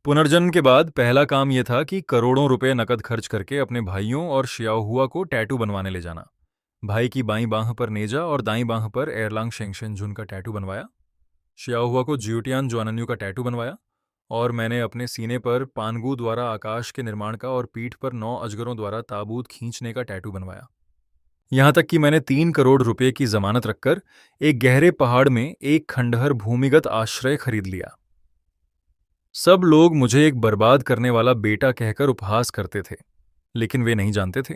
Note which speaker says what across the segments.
Speaker 1: पुनर्जन्म के बाद पहला काम यह था कि करोड़ों रुपए नकद खर्च करके अपने भाइयों और शियाओहुआ को टैटू बनवाने ले जाना। भाई की बाईं बांह पर नेजा और दाईं बांह पर एरलांग शेंगशेन का टैटू बनवाया। शियाओहुआ को जियोटियान जुआनन्यू का टैटू बनवाया। और मैंने अपने सीने पर पानगु द्वारा आकाश के निर्माण का और पीठ पर 9 अजगरों द्वारा ताबूत खींचने का टैटू बनवाया। यहां तक कि मैंने 3 करोड़ रुपए की जमानत रखकर एक गहरे पहाड़ में एक खंडहर भूमिगत आश्रय खरीद लिया। सब लोग मुझे एक बर्बाद करने वाला बेटा कहकर उपहास करते थे, लेकिन वे नहीं जानते थे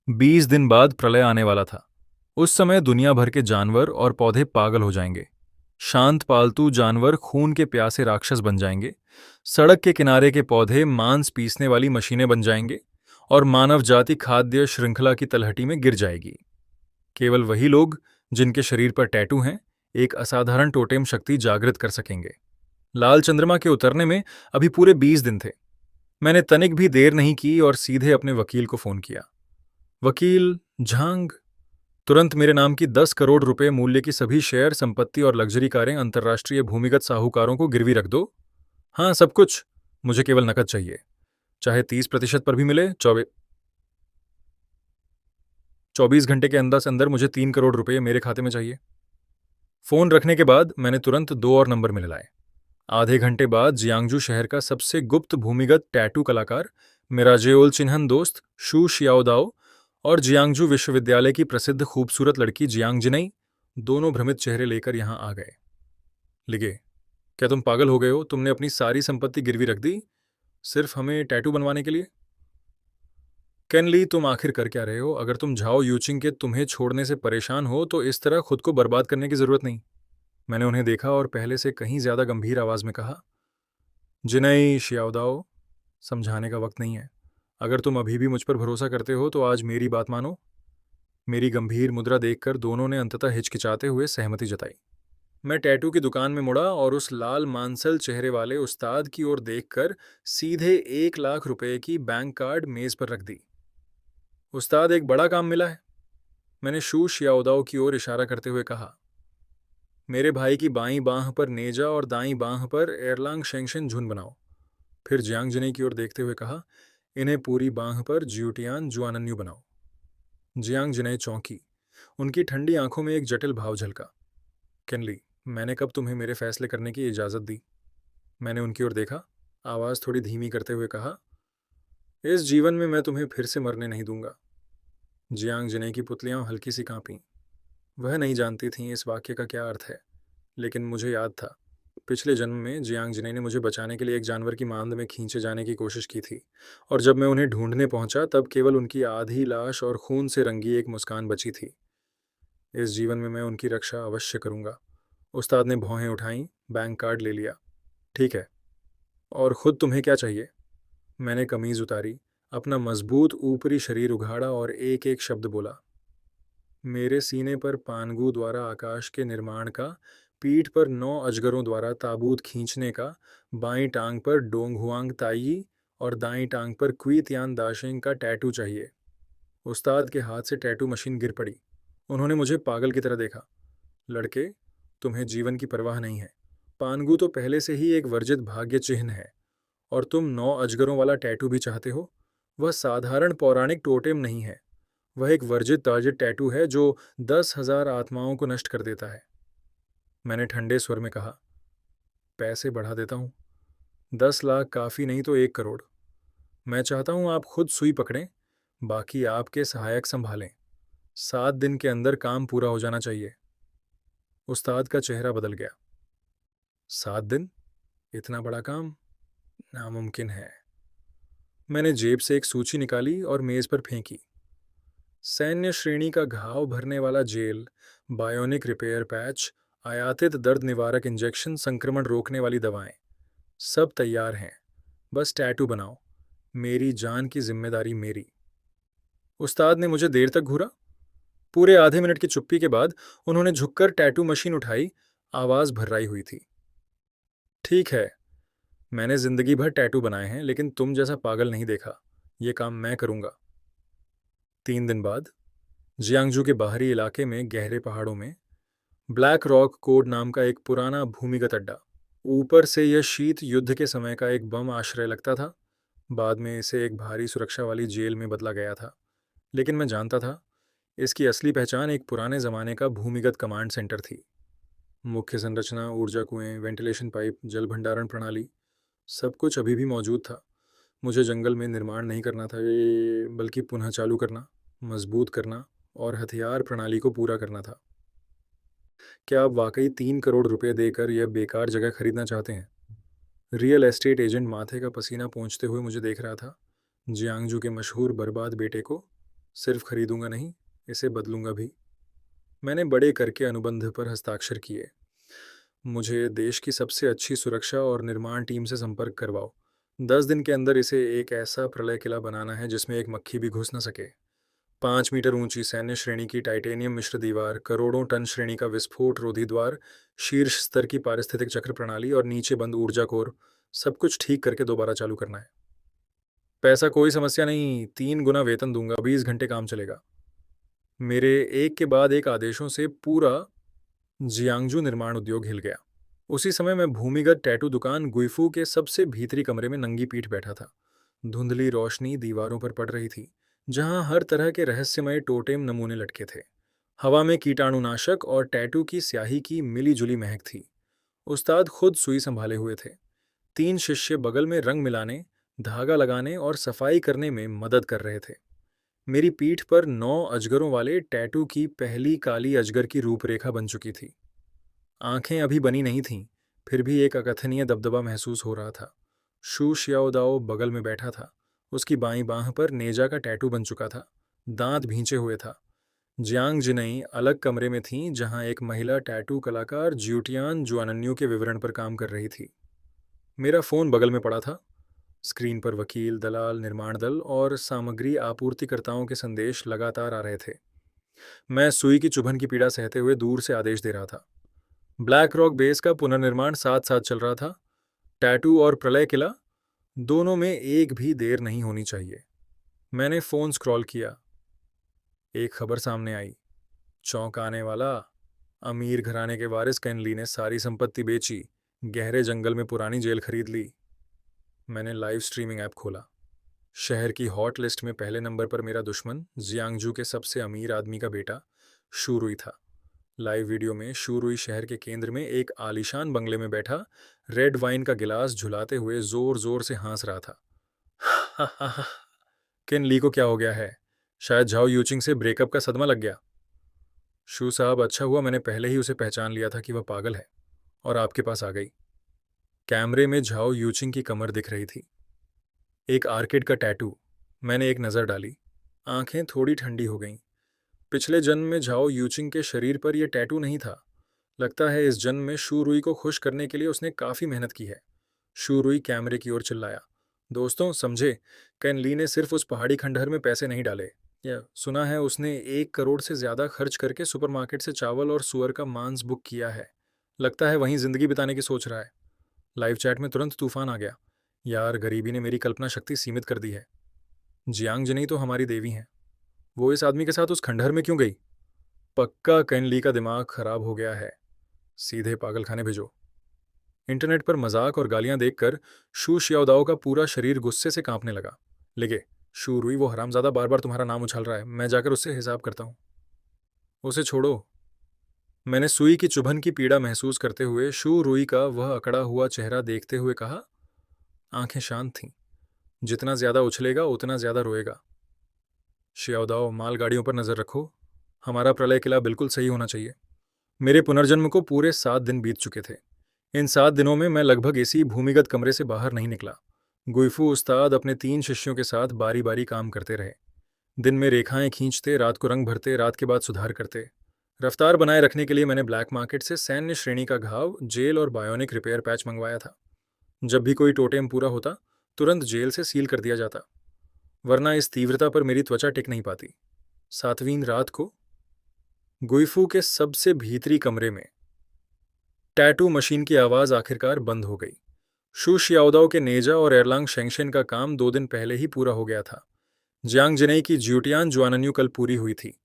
Speaker 1: 20 दिन बाद प्रलय आने वाला था। उस समय दुनिया भर के जानवर और पौधे पागल हो जाएंगे। शांत पालतू जानवर खून के प्यासे राक्षस बन जाएंगे। सड़क के किनारे के पौधे मांस पीसने वाली मशीनें बन जाएंगे और मानव जाति खाद्य श्रृंखला की तलहटी में गिर जाएगी। केवल वही लोग जिनके शरीर पर टैटू हैं एक असाधारण टोटेम शक्ति जागृत कर सकेंगे। लाल चंद्रमा के उतरने में अभी पूरे 20 दिन थे। मैंने तनिक भी देर नहीं की और सीधे अपने वकील को फोन किया। वकील झांग, तुरंत मेरे नाम की 10 करोड़ रुपए मूल्य की सभी शेयर, संपत्ति और लग्जरी कारें अंतर्राष्ट्रीय भूमिगत साहूकारों को गिरवी रख दो। हाँ, सब कुछ। मुझे केवल नकद चाहिए, चाहे 30% पर भी मिले। 24 घंटे के अंदर से अंदर मुझे 3 करोड़ रुपए मेरे खाते में चाहिए। फोन रखने के बाद मैंने तुरंत 2 और नंबर मिलाए। आधे घंटे बाद जियांगजू शहर का सबसे गुप्त भूमिगत टैटू कलाकार, मेरा जेओल चिन्हन दोस्त शू शियाओदाओ और जियांगजू विश्वविद्यालय की प्रसिद्ध खूबसूरत लड़की जियांग जिनई दोनों भ्रमित चेहरे लेकर यहां आ गए। लिगे, क्या तुम पागल हो गए हो? तुमने अपनी सारी संपत्ति गिरवी रख दी सिर्फ हमें टैटू बनवाने के लिए? केनली, तुम आखिर कर क्या रहे हो? अगर तुम झाओ यूचिंग के तुम्हें छोड़ने से परेशान हो तो इस तरह खुद को बर्बाद करने की जरूरत नहीं। मैंने उन्हें देखा और पहले से कहीं ज्यादा गंभीर आवाज में कहा, जिनई शियाओदाओ, समझाने का वक्त नहीं है। अगर तुम अभी भी मुझ पर भरोसा करते हो तो आज मेरी बात मानो। मेरी गंभीर मुद्रा देखकर दोनों ने अंततः हिचकिचाते हुए सहमति जताई। मैं टैटू की दुकान में मुड़ा और उस लाल मांसल चेहरे वाले उस्ताद की ओर देखकर सीधे 1 लाख रुपए की बैंक कार्ड मेज पर रख दी। उस्ताद, एक बड़ा काम मिला है, मैंने शू शियाओदाओ की ओर इशारा करते हुए कहा। मेरे भाई की बाईं बांह पर नेजा और दाईं बांह पर एरलांग शेंगशन झुन बनाओ। फिर जियांग जिने की ओर देखते हुए कहा, इन्हें पूरी बांह पर जियोटियान जुआनन्यू बनाओ। जियांग जिने चौंकी। उनकी ठंडी आंखों में एक जटिल भाव झलका। केनली, मैंने कब तुम्हें मेरे फैसले करने की इजाजत दी? मैंने उनकी ओर देखा, आवाज थोड़ी धीमी करते हुए कहा, इस जीवन में मैं तुम्हें फिर से मरने नहीं दूंगा। जियांग जिने की पुतलियां हल्की सी कांपीं। वह नहीं जानती थीं इस वाक्य का क्या अर्थ है, लेकिन मुझे याद था पिछले जन्म में जियांग जिने ने मुझे बचाने के लिए एक जानवर की मांद में खींचे जाने की कोशिश की थी, और जब मैं उन्हें ढूंढने पहुंचा तब केवल उनकी आधी लाश और खून से रंगी एक मुस्कान बची थी। इस जीवन में मैं उनकी रक्षा अवश्य करूंगा। उस्ताद ने भौहें उठाईं, बैंक कार्ड ले लिया। ठीक है, और खुद तुम्हें क्या चाहिए? मैंने कमीज उतारी, अपना मजबूत ऊपरी शरीर उघाड़ा और एक एक शब्द बोला। मेरे सीने पर पानगु द्वारा आकाश के निर्माण का, पीठ पर 9 अजगरों द्वारा ताबूत खींचने का, बाईं टांग पर डोंगहुआंग ताई और दाईं टांग पर क्वी दाशेंग का टैटू चाहिए। उस्ताद के हाथ से टैटू मशीन गिर पड़ी। उन्होंने मुझे पागल की तरह देखा। लड़के, तुम्हें जीवन की परवाह नहीं है। पानगु तो पहले से ही एक वर्जित भाग्य चिन्ह है, और तुम 9 अजगरों वाला टैटू भी चाहते हो। वह साधारण पौराणिक टोटेम नहीं है, वह एक वर्जित ताजित टैटू है जो 10,000 आत्माओं को नष्ट कर देता है। मैंने ठंडे स्वर में कहा, पैसे बढ़ा देता हूँ। 10 लाख काफ़ी नहीं तो 1 करोड़। मैं चाहता हूँ आप खुद सुई पकड़ें, बाकी आपके सहायक संभालें। 7 दिन के अंदर काम पूरा हो जाना चाहिए। उस्ताद का चेहरा बदल गया। 7 दिन? इतना बड़ा काम? नामुमकिन है। मैंने जेब से एक सूची निकाली और मेज पर फेंकी। सैन्य श्रेणी का घाव भरने वाला जेल, बायोनिक रिपेयर पैच, आयातित दर्द निवारक इंजेक्शन, संक्रमण रोकने वाली दवाएं, सब तैयार हैं। बस टैटू बनाओ। मेरी जान की जिम्मेदारी मेरी। उस्ताद ने मुझे देर तक घूरा। पूरे आधे मिनट की चुप्पी के बाद उन्होंने झुककर टैटू मशीन उठाई। आवाज भर्राई हुई थी। ठीक है, मैंने जिंदगी भर टैटू बनाए हैं, लेकिन तुम जैसा पागल नहीं देखा। ये काम मैं करूंगा। 3 दिन बाद जियांगजू के बाहरी इलाके में गहरे पहाड़ों में ब्लैक रॉक कोड नाम का एक पुराना भूमिगत अड्डा। ऊपर से यह शीत युद्ध के समय का एक बम आश्रय लगता था। बाद में इसे एक भारी सुरक्षा वाली जेल में बदला गया था। लेकिन मैं जानता था, इसकी असली पहचान एक पुराने ज़माने का भूमिगत कमांड सेंटर थी। मुख्य संरचना, ऊर्जा कुएं, वेंटिलेशन पाइप, जल भंडारण प्रणाली, सब कुछ अभी भी मौजूद था। मुझे जंगल में निर्माण नहीं करना था ये, बल्कि पुनः चालू करना, मजबूत करना और हथियार प्रणाली को पूरा करना था। क्या आप वाकई 3 करोड़ रुपए देकर यह बेकार जगह खरीदना चाहते हैं? रियल एस्टेट एजेंट माथे का पसीना पोंछते हुए मुझे देख रहा था। जियांगजू के मशहूर बर्बाद बेटे को सिर्फ खरीदूंगा नहीं, इसे बदलूंगा भी। मैंने बड़े करके अनुबंध पर हस्ताक्षर किए। मुझे देश की सबसे अच्छी सुरक्षा और निर्माण टीम से संपर्क करवाओ। 10 दिन के अंदर इसे एक ऐसा प्रलय किला बनाना है जिसमें एक मक्खी भी घुस न सके। 5 मीटर ऊंची सैन्य श्रेणी की टाइटेनियम मिश्र दीवार, करोड़ों टन श्रेणी का विस्फोट रोधी द्वार, शीर्ष स्तर की पारिस्थितिक चक्र प्रणाली और नीचे बंद ऊर्जा कोर, सब कुछ ठीक करके दोबारा चालू करना है। पैसा कोई समस्या नहीं, 3 गुना वेतन दूंगा, 20 घंटे काम चलेगा। मेरे एक के बाद एक आदेशों से पूरा जियांगजू निर्माण उद्योग हिल गया। उसी समय मैं भूमिगत टैटू दुकान गुइफू के सबसे भीतरी कमरे में नंगी पीठ बैठा था। धुंधली रोशनी दीवारों पर पड़ रही थी, जहां हर तरह के रहस्यमय टोटेम नमूने लटके थे। हवा में कीटाणुनाशक और टैटू की स्याही की मिली जुली महक थी। उस्ताद खुद सुई संभाले हुए थे। 3 शिष्य बगल में रंग मिलाने, धागा लगाने और सफाई करने में मदद कर रहे थे। मेरी पीठ पर 9 अजगरों वाले टैटू की पहली काली अजगर की रूपरेखा बन चुकी थी। आंखें अभी बनी नहीं थीं, फिर भी एक अकथनीय दबदबा महसूस हो रहा था। शू शियाओदाओ बगल में बैठा था। उसकी बाईं बांह पर नेजा का टैटू बन चुका था, दांत भींचे हुए था। जियांग जिनई अलग कमरे में थीं, जहां एक महिला टैटू कलाकार ज्यूटियान जुआनन्यू के विवरण पर काम कर रही थी। मेरा फोन बगल में पड़ा था। स्क्रीन पर वकील, दलाल, निर्माण दल और सामग्री आपूर्तिकर्ताओं के संदेश लगातार आ रहे थे। मैं सुई की चुभन की पीड़ा सहते हुए दूर से आदेश दे रहा था। ब्लैक रॉक बेस का पुनर्निर्माण साथ साथ चल रहा था। टैटू और प्रलय किला, दोनों में एक भी देर नहीं होनी चाहिए। मैंने फोन स्क्रॉल किया। एक खबर सामने आई, चौंकाने वाला। अमीर घराने के वारिस कैनली ने सारी संपत्ति बेची, गहरे जंगल में पुरानी जेल खरीद ली। मैंने लाइव स्ट्रीमिंग ऐप खोला। शहर की हॉट लिस्ट में पहले नंबर पर मेरा दुश्मन, जियांगजू के सबसे अमीर आदमी का बेटा शूरुई था। लाइव वीडियो में शूरुई शहर के केंद्र में एक आलीशान बंगले में बैठा, रेड वाइन का गिलास झुलाते हुए जोर जोर से हंस रहा था। किन ली को क्या हो गया है? शायद झाओ यूचिंग से ब्रेकअप का सदमा लग गया। शू साहब, अच्छा हुआ मैंने पहले ही उसे पहचान लिया था कि वह पागल है, और आपके पास आ गई। कैमरे में झाओ यूचिंग की कमर दिख रही थी, एक आर्किड का टैटू। मैंने एक नज़र डाली, आंखें थोड़ी ठंडी हो गईं। पिछले जन्म में झाओ यूचिंग के शरीर पर यह टैटू नहीं था। लगता है इस जन्म में शू रुई को खुश करने के लिए उसने काफ़ी मेहनत की है। शू रुई कैमरे की ओर चिल्लाया, दोस्तों समझे, कैन ली ने सिर्फ उस पहाड़ी खंडहर में पैसे नहीं डाले। या सुना है उसने 1 करोड़ से ज़्यादा खर्च करके सुपरमार्केट से चावल और सुअर का मांस बुक किया है। लगता है वहीं ज़िंदगी बिताने की सोच रहा है। लाइव चैट में तुरंत तूफान आ गया। यार, गरीबी ने मेरी कल्पना शक्ति सीमित कर दी है। जियांग जिनी तो हमारी देवी हैं, वो इस आदमी के साथ उस खंडहर में क्यों गई? पक्का कैन ली का दिमाग खराब हो गया है, सीधे पागल खाने भेजो। इंटरनेट पर मजाक और गालियां देखकर शू शियाओदाओ का पूरा शरीर गुस्से से कांपने लगा। लेगे, शू रुई, वो हरामजादा बार बार तुम्हारा नाम उछाल रहा है, मैं जाकर उससे हिसाब करता हूँ। उसे छोड़ो। मैंने सुई की चुभन की पीड़ा महसूस करते हुए शू रुई का वह अकड़ा हुआ चेहरा देखते हुए कहा। आंखें शांत थीं। जितना ज्यादा उछलेगा उतना ज्यादा रोएगा। शियाओदाओ, मालगाड़ियों पर नजर रखो। हमारा प्रलय किला बिल्कुल सही होना चाहिए। मेरे पुनर्जन्म को पूरे 7 दिन बीत चुके थे। इन 7 दिनों में मैं लगभग इसी भूमिगत कमरे से बाहर नहीं निकला। गुइफू उस्ताद अपने 3 शिष्यों के साथ बारी बारी काम करते रहे। दिन में रेखाएं खींचते, रात को रंग भरते, रात के बाद सुधार करते। रफ्तार बनाए रखने के लिए मैंने ब्लैक मार्केट से सैन्य श्रेणी का घाव, जेल और बायोनिक रिपेयर पैच मंगवाया था। जब भी कोई टोटेम पूरा होता, तुरंत जेल से सील कर दिया जाता, वरना इस तीव्रता पर मेरी त्वचा टिक नहीं पाती। 7वीं रात को गुइफू के सबसे भीतरी कमरे में टैटू मशीन की आवाज आखिरकार बंद हो गई। शू शियाओदाओ के नेजा और एरलांग शेंगशेन का काम 2 दिन पहले ही पूरा हो गया था। जियांग जिनई की ज्यूटियान जुआनन्यू कल पूरी हुई थी,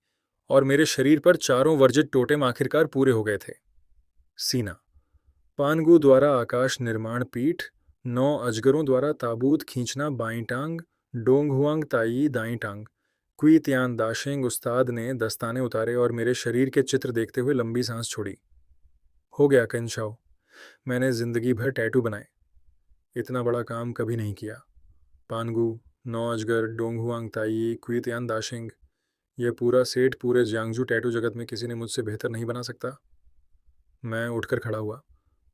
Speaker 1: और मेरे शरीर पर चारों वर्जित टोटेम आखिरकार पूरे हो गए थे। सीना, पानगु द्वारा आकाश निर्माण पीठ, 9 अजगरों द्वारा ताबूत खींचना बाईं टांग, डोंग हुआंग ताई दाईं टांग। क्वी तियान दाशेंग उस्ताद ने दस्ताने उतारे और मेरे शरीर के चित्र देखते हुए लंबी सांस छोड़ी। हो गया कंशाओ। मैंने जिंदगी भर टैटू बनाए, इतना बड़ा काम कभी नहीं किया। पानगु, 9 अजगर, डोंग हुआंग ताई, क्वी तियान दाशिंग, यह पूरा सेट पूरे जियांगजू टैटू जगत में किसी ने मुझसे बेहतर नहीं बना सकता। मैं उठकर खड़ा हुआ।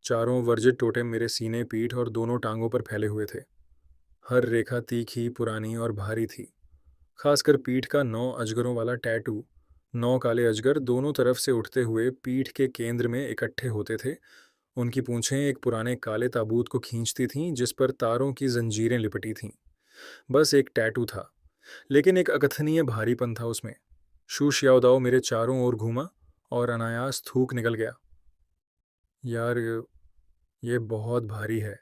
Speaker 1: चारों वर्जित टोटेम मेरे सीने, पीठ और दोनों टांगों पर फैले हुए थे। हर रेखा तीखी, पुरानी और भारी थी। खासकर पीठ का 9 अजगरों वाला टैटू। 9 काले अजगर दोनों तरफ से उठते हुए पीठ के केंद्र में इकट्ठे होते थे। उनकी पूंछें एक पुराने काले ताबूत को खींचती थीं जिस पर तारों की जंजीरें लिपटी थीं। बस एक टैटू था, लेकिन एक अकथनीय भारीपन था उसमें। शू शियाओदाओ मेरे चारों ओर घूमा और अनायास थूक निकल गया। यार, ये बहुत भारी है।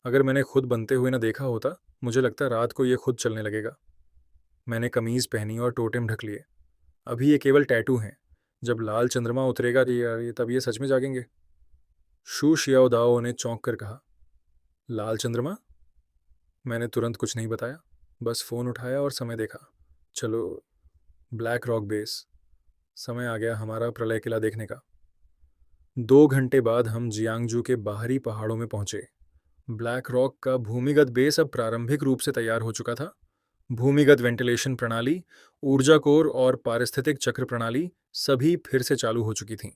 Speaker 1: अगर मैंने खुद बनते हुए न देखा होता, मुझे लगता रात को ये खुद चलने लगेगा। मैंने कमीज पहनी और टोटेम ढक लिए। अभी ये केवल टैटू हैं। जब लाल चंद्रमा उतरेगा तो ये तब ये सच में जागेंगे। शू शियाओदाओ ने चौंक कर कहा, लाल चंद्रमा? मैंने तुरंत कुछ नहीं बताया, बस फ़ोन उठाया और समय देखा। चलो, ब्लैक रॉक बेस। समय आ गया हमारा प्रलय किला देखने का। 2 घंटे बाद हम जियांगजू के बाहरी पहाड़ों में पहुंचे। ब्लैक रॉक का भूमिगत बेस अब प्रारंभिक रूप से तैयार हो चुका था। भूमिगत वेंटिलेशन प्रणाली, ऊर्जा कोर और पारिस्थितिक चक्र प्रणाली सभी फिर से चालू हो चुकी थीं।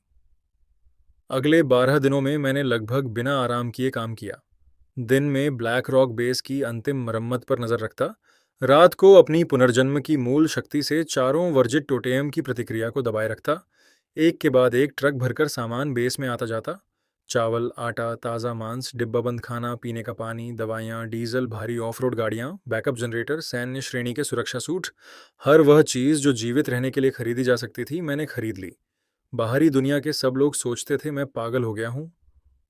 Speaker 1: अगले 12 दिनों में मैंने लगभग बिना आराम किए काम किया। दिन में ब्लैक रॉक बेस की अंतिम मरम्मत पर नजर रखता, रात को अपनी पुनर्जन्म की मूल शक्ति से चारों वर्जित टोटेम की प्रतिक्रिया को दबाए रखता। एक के बाद एक ट्रक भरकर सामान बेस में आता जाता। चावल, आटा, ताज़ा मांस, डिब्बाबंद खाना, पीने का पानी, दवाइयाँ, डीजल, भारी ऑफ रोड गाड़ियाँ, बैकअप जनरेटर, सैन्य श्रेणी के सुरक्षा सूट, हर वह चीज़ जो जीवित रहने के लिए खरीदी जा सकती थी, मैंने खरीद ली। बाहरी दुनिया के सब लोग सोचते थे मैं पागल हो गया हूँ।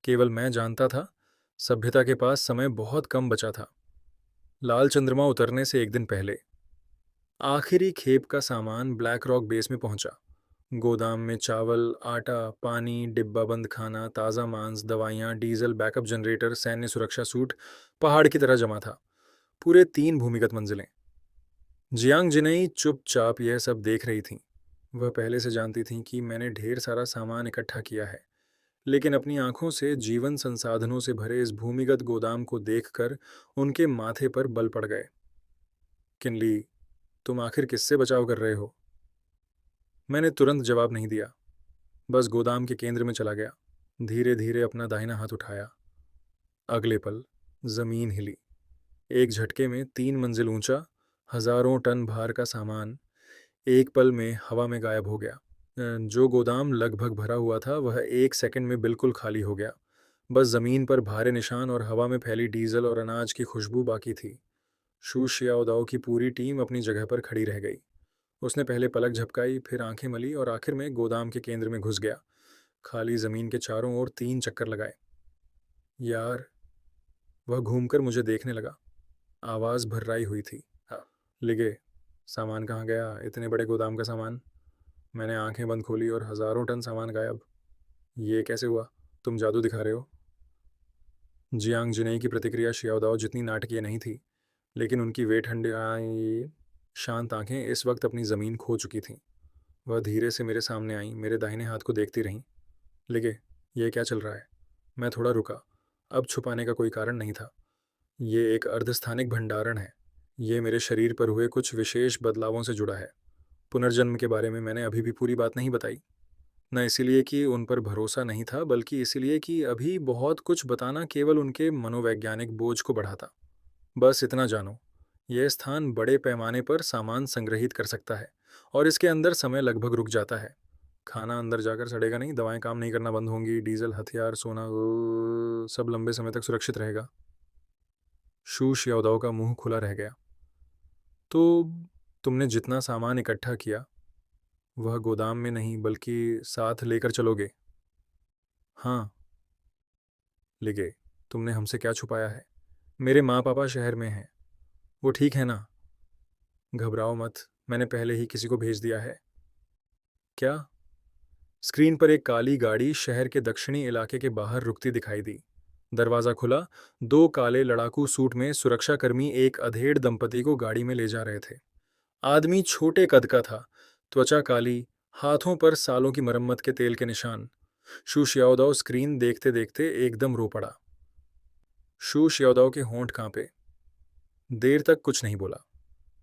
Speaker 1: केवल मैं जानता था, सभ्यता के पास समय बहुत कम बचा था। लाल चंद्रमा उतरने से एक दिन पहले आखिरी खेप का सामान ब्लैक रॉक बेस में पहुंचा। गोदाम में चावल, आटा, पानी, डिब्बाबंद खाना, ताज़ा मांस, दवाइयाँ, डीजल, बैकअप जनरेटर, सैन्य सुरक्षा सूट पहाड़ की तरह जमा था। पूरे 3 भूमिगत मंजिलें। जियांग जिनई चुपचाप यह सब देख रही थीं। वह पहले से जानती थीं कि मैंने ढेर सारा सामान इकट्ठा किया है, लेकिन अपनी आंखों से जीवन संसाधनों से भरे इस भूमिगत गोदाम को देखकर उनके माथे पर बल पड़ गए। किनली, तुम आखिर किससे बचाव कर रहे हो? मैंने तुरंत जवाब नहीं दिया, बस गोदाम के केंद्र में चला गया। धीरे धीरे अपना दाहिना हाथ उठाया। अगले पल जमीन हिली। एक झटके में 3 मंजिल ऊंचा, हजारों टन भार का सामान एक पल में हवा में गायब हो गया। जो गोदाम लगभग भरा हुआ था वह 1 सेकंड में बिल्कुल खाली हो गया। बस जमीन पर भारे निशान और हवा में फैली डीजल और अनाज की खुशबू बाकी थी। शू शियाओदाओ की पूरी टीम अपनी जगह पर खड़ी रह गई। उसने पहले पलक झपकाई, फिर आंखें मली और आखिर में गोदाम के केंद्र में घुस गया। खाली जमीन के चारों ओर 3 चक्कर लगाए। यार, वह घूमकर मुझे देखने लगा। आवाज़ भर्राई हुई थी। हाँ, लिगे, सामान कहाँ गया? इतने बड़े गोदाम का सामान? मैंने आंखें बंद खोली और हजारों टन सामान गायब। ये कैसे हुआ? तुम जादू दिखा रहे हो? जियांग जिनेई की प्रतिक्रिया शियाओदाओ जितनी नाटकीय नहीं थी, लेकिन उनकी वे ठंडी शांत आंखें इस वक्त अपनी ज़मीन खो चुकी थीं। वह धीरे से मेरे सामने आई, मेरे दाहिने हाथ को देखती रहीं। लिगे, ये क्या चल रहा है? मैं थोड़ा रुका। अब छुपाने का कोई कारण नहीं था। ये एक अर्धस्थानिक भंडारण है। ये मेरे शरीर पर हुए कुछ विशेष बदलावों से जुड़ा है। पुनर्जन्म के बारे में मैंने अभी भी पूरी बात नहीं बताई। न इसलिए कि उन पर भरोसा नहीं था, बल्कि इसलिए कि अभी बहुत कुछ बताना केवल उनके मनोवैज्ञानिक बोझ को बढ़ाता। बस इतना जानो, यह स्थान बड़े पैमाने पर सामान संग्रहित कर सकता है और इसके अंदर समय लगभग रुक जाता है। खाना अंदर जाकर सड़ेगा नहीं, दवाएं काम नहीं करना बंद होंगी, डीजल, हथियार, सोना सब लंबे समय तक सुरक्षित रहेगा। शू शियाओदाओ का मुंह खुला रह गया। तो तुमने जितना सामान इकट्ठा किया वह गोदाम में नहीं बल्कि साथ लेकर चलोगे? हाँ। लिगे, तुमने हमसे क्या छुपाया है? मेरे माँ पापा शहर में हैं, वो ठीक है ना? घबराओ मत, मैंने पहले ही किसी को भेज दिया है। क्या? स्क्रीन पर एक काली गाड़ी शहर के दक्षिणी इलाके के बाहर रुकती दिखाई दी। दरवाजा खुला। दो काले लड़ाकू सूट में सुरक्षाकर्मी एक अधेड़ दंपति को गाड़ी में ले जा रहे थे। आदमी छोटे कद का था, त्वचा काली, हाथों पर सालों की मरम्मत के तेल के निशान। शू शियाओदाओ स्क्रीन देखते देखते एकदम रो पड़ा। शू शियाओदाओ के होंठ कांपे। देर तक कुछ नहीं बोला।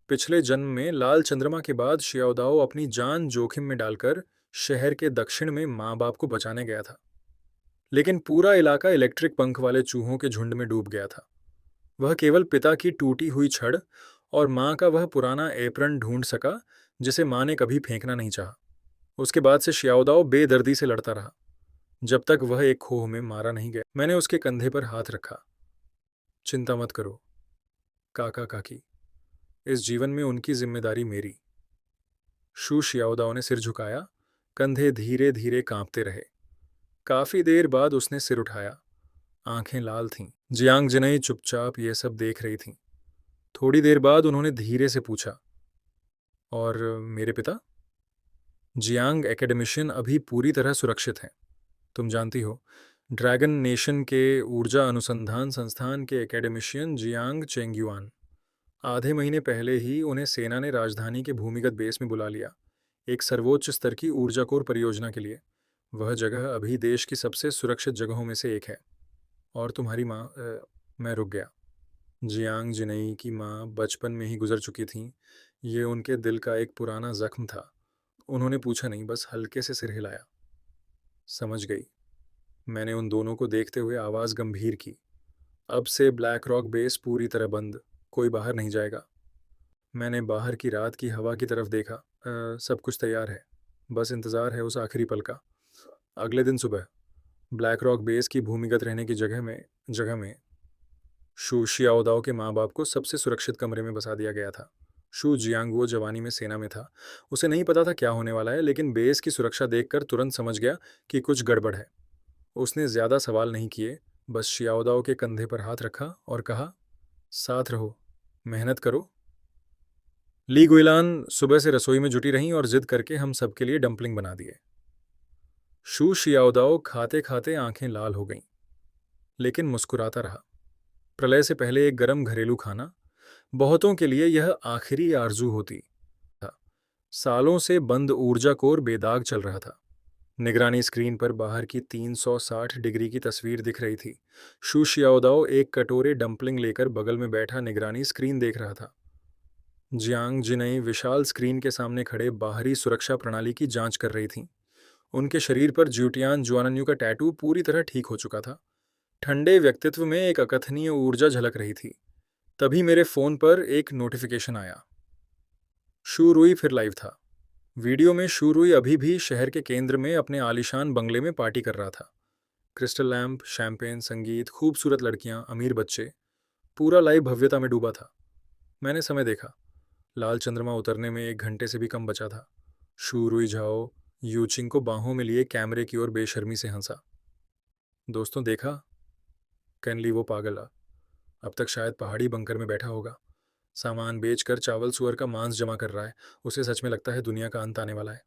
Speaker 1: पिछले जन्म में लाल चंद्रमा के बाद शियाओदाओ अपनी जान जोखिम में डालकर शहर के दक्षिण में माँ बाप को बचाने गया था, लेकिन पूरा इलाका इलेक्ट्रिक पंख वाले चूहों के झुंड में डूब गया था। वह केवल पिता की टूटी हुई छड़ और माँ का वह पुराना एप्रन ढूंढ सका जिसे माँ ने कभी फेंकना नहीं चाहा। उसके बाद से शियाओदाओ बेदर्दी से लड़ता रहा, जब तक वह एक खोह में मारा नहीं गया। मैंने उसके कंधे पर हाथ रखा। चिंता मत करो काका काकी, इस जीवन में उनकी जिम्मेदारी मेरी। शू शियाओदाओ ने सिर झुकाया, कंधे धीरे धीरे कांपते रहे। काफी देर बाद उसने सिर उठाया। आंखें लाल थीं। जियांग जिनई चुपचाप ये सब देख रही थीं। थोड़ी देर बाद उन्होंने धीरे से पूछा, और मेरे पिता? जियांग एकेडमिशियन अभी पूरी तरह सुरक्षित हैं। तुम जानती हो, ड्रैगन नेशन के ऊर्जा अनुसंधान संस्थान के एकेडमिशियन जियांग चेंगयुआन। आधे महीने पहले ही उन्हें सेना ने राजधानी के भूमिगत बेस में बुला लिया, एक सर्वोच्च स्तर की ऊर्जा कोर परियोजना के लिए। वह जगह अभी देश की सबसे सुरक्षित जगहों में से एक है। और तुम्हारी माँ? मैं रुक गया। जियांग जिनई की माँ बचपन में ही गुजर चुकी थीं। ये उनके दिल का एक पुराना जख्म था। उन्होंने पूछा नहीं, बस हल्के से सिर हिलाया। समझ गई। मैंने उन दोनों को देखते हुए आवाज़ गंभीर की। अब से ब्लैक रॉक बेस पूरी तरह बंद, कोई बाहर नहीं जाएगा। मैंने बाहर की रात की हवा की तरफ देखा। सब कुछ तैयार है, बस इंतज़ार है उस आखिरी पल का। अगले दिन सुबह ब्लैक रॉक बेस की भूमिगत रहने की जगह में शू शियाओदाओ के माँ बाप को सबसे सुरक्षित कमरे में बसा दिया गया था। शू जियांगवो जवानी में सेना में था। उसे नहीं पता था क्या होने वाला है, लेकिन बेस की सुरक्षा देखकर तुरंत समझ गया कि कुछ गड़बड़ है। उसने ज़्यादा सवाल नहीं किए, बस शियाओदाओ के कंधे पर हाथ रखा और कहा, साथ रहो, मेहनत करो। ली गुइलान सुबह से रसोई में जुटी रहीं और जिद करके हम सबके लिए डंपलिंग बना दिए। शू शियाओदाओ खाते खाते आंखें लाल हो गईं, लेकिन मुस्कुराता रहा। प्रलय से पहले एक गरम घरेलू खाना, बहुतों के लिए यह आखिरी आरजू होती था। सालों से बंद ऊर्जा कोर बेदाग चल रहा था। निगरानी स्क्रीन पर बाहर की 360 डिग्री की तस्वीर दिख रही थी। शू शियाओदाओ एक कटोरे डंपलिंग लेकर बगल में बैठा निगरानी स्क्रीन देख रहा था। जियांग जिनई विशाल स्क्रीन के सामने खड़े बाहरी सुरक्षा प्रणाली की जांच कर रही थीं। उनके शरीर पर ज्यूटियान जुआनन्यू का टैटू पूरी तरह ठीक हो चुका था। ठंडे व्यक्तित्व में एक अकथनीय ऊर्जा झलक रही थी। तभी मेरे फोन पर एक नोटिफिकेशन आया। शू रुई फिर लाइव था। वीडियो में शू रुई अभी भी शहर के केंद्र में अपने आलीशान बंगले में पार्टी कर रहा था। क्रिस्टल लैंप, शैंपेन, संगीत, खूबसूरत लड़कियां, अमीर बच्चे, पूरा लाइव भव्यता में डूबा था। मैंने समय देखा। लाल चंद्रमा उतरने में 1 घंटे से भी कम बचा था। शू रुई झाओ यूचिंग को बाहों में लिए कैमरे की ओर बेशर्मी से हंसा। दोस्तों देखा, कैनली वो पागल अब तक शायद पहाड़ी बंकर में बैठा होगा, सामान बेचकर चावल सुअर का मांस जमा कर रहा है। उसे सच में लगता है दुनिया का अंत आने वाला है।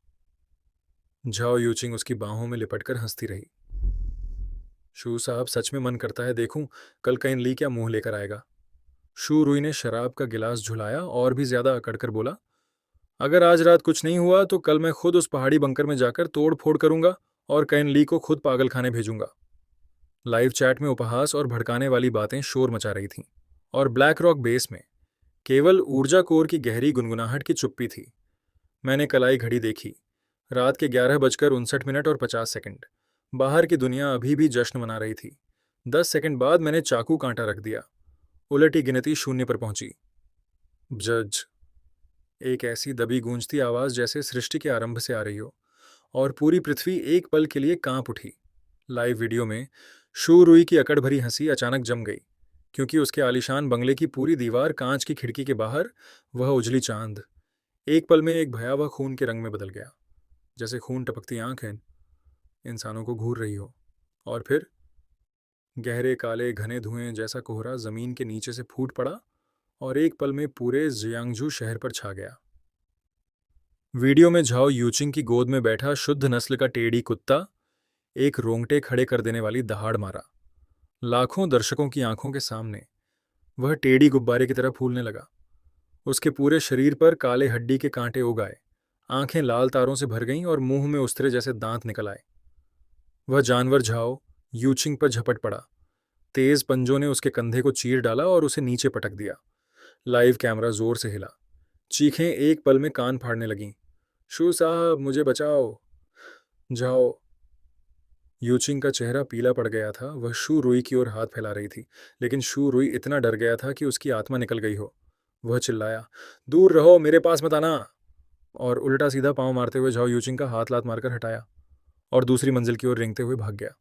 Speaker 1: झाओ यूचिंग उसकी बाहों में लिपटकर हंसती रही। शू साहब, सच में मन करता है देखूं कल कैन ली क्या मुंह लेकर आएगा। शू रुई ने शराब का गिलास झुलाया और भी ज्यादा अकड़कर बोला, अगर आज रात कुछ नहीं हुआ तो कल मैं खुद उस पहाड़ी बंकर में जाकर तोड़ फोड़ करूंगा और कैन ली को खुद पागल खाने भेजूंगा। लाइव चैट में उपहास और भड़काने वाली बातें शोर मचा रही थीं, और ब्लैक रॉक बेस में केवल ऊर्जा कोर की गहरी गुनगुनाहट की चुप्पी थी। मैंने कलाई घड़ी देखी। रात के 11:59 और 50 सेकंड। बाहर की दुनिया अभी भी जश्न मना रही थी। 10 सेकंड बाद मैंने चाकू कांटा रख दिया। उलटी गिनती 0 पर पहुंची। जज। एक ऐसी दबी गूंजती आवाज जैसे सृष्टि के आरंभ से आ रही हो, और पूरी पृथ्वी एक पल के लिए कांप उठी। लाइव वीडियो में शू रुई की अकड़ भरी हंसी अचानक जम गई, क्योंकि उसके आलीशान बंगले की पूरी दीवार, कांच की खिड़की के बाहर वह उजली चांद एक पल में एक भयावह खून के रंग में बदल गया, जैसे खून टपकती आंखें इंसानों को घूर रही हो। और फिर गहरे काले घने धुएं जैसा कोहरा जमीन के नीचे से फूट पड़ा और एक पल में पूरे जियांगजू शहर पर छा गया। वीडियो में झाओ यूचिंग की गोद में बैठा शुद्ध नस्ल का टेडी कुत्ता एक रोंगटे खड़े कर देने वाली दहाड़ मारा। लाखों दर्शकों की आंखों के सामने वह टेडी गुब्बारे की तरह फूलने लगा। उसके पूरे शरीर पर काले हड्डी के कांटे उग आए, आंखें लाल तारों से भर गईं और मुंह में उस्तरे जैसे दांत निकल आए। वह जानवर झाओ यूचिंग पर झपट पड़ा। तेज पंजों ने उसके कंधे को चीर डाला और उसे नीचे पटक दिया। लाइव कैमरा जोर से हिला। चीखें एक पल में कान फाड़ने लगीं। शू साहब, मुझे बचाओ। जाओ। यूचिंग का चेहरा पीला पड़ गया था। वह शू रुई की ओर हाथ फैला रही थी, लेकिन शू रुई इतना डर गया था कि उसकी आत्मा निकल गई हो। वह चिल्लाया, दूर रहो, मेरे पास मत आना। और उल्टा सीधा पांव मारते हुए झाओ यूचिंग का हाथ लात मारकर हटाया और दूसरी मंजिल की ओर रेंगते हुए भाग गया।